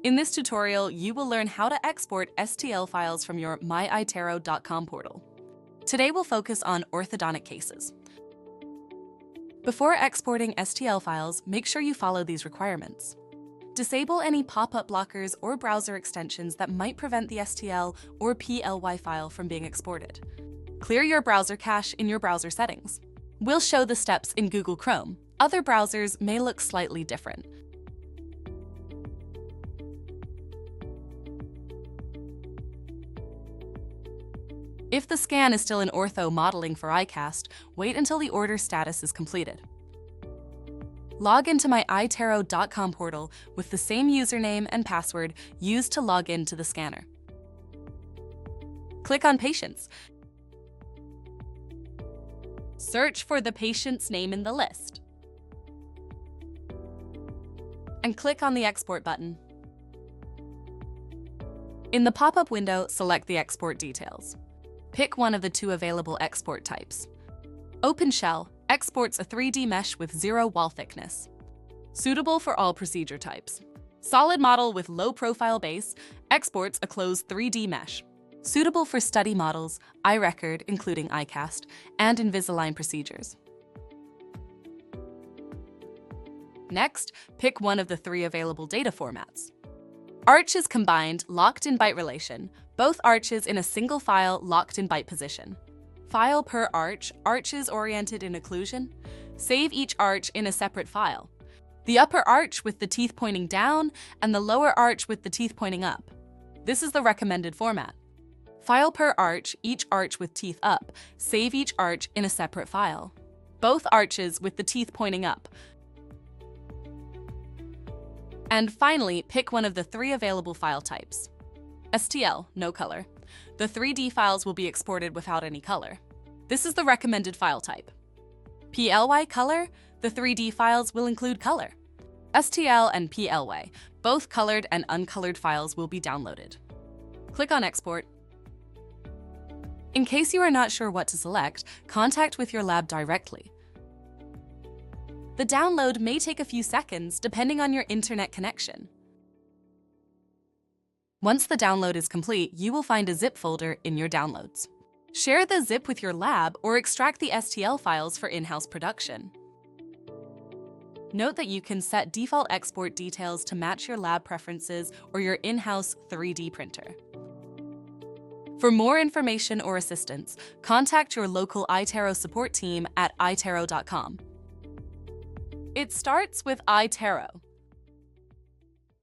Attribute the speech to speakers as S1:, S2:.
S1: In this tutorial, you will learn how to export STL files from your iTero.com portal. Today we'll focus on orthodontic cases. Before exporting STL files, make sure you follow these requirements. Disable any pop-up blockers or browser extensions that might prevent the STL or PLY file from being exported. Clear your browser cache in your browser settings. We'll show the steps in Google Chrome. Other browsers may look slightly different. If the scan is still in ortho modeling for iCast, wait until the order status is completed. Log into my iTero.com portal with the same username and password used to log into the scanner. Click on Patients. Search for the patient's name in the list. And click on the Export button. In the pop-up window, select the export details. Pick one of the two available export types. OpenShell exports a 3D mesh with 0 wall thickness, suitable for all procedure types. Solid model with low profile base exports a closed 3D mesh, suitable for study models, iRecord including iCast, and Invisalign procedures. Next, pick one of the 3 available data formats. Arches combined, locked in byte relation, both arches in a single file locked in byte position. File per arch, arches oriented in occlusion. Save each arch in a separate file. The upper arch with the teeth pointing down and the lower arch with the teeth pointing up. This is the recommended format. File per arch, each arch with teeth up. Save each arch in a separate file. Both arches with the teeth pointing up. And finally, pick one of the 3 available file types. STL, no color. The 3D files will be exported without any color. This is the recommended file type. PLY color, the 3D files will include color. STL and PLY, both colored and uncolored files will be downloaded. Click on Export. In case you are not sure what to select, contact with your lab directly. The download may take a few seconds depending on your internet connection. Once the download is complete, you will find a zip folder in your downloads. Share the zip with your lab or extract the STL files for in-house production. Note that you can set default export details to match your lab preferences or your in-house 3D printer. For more information or assistance, contact your local iTero support team at iTero.com. It starts with iTero.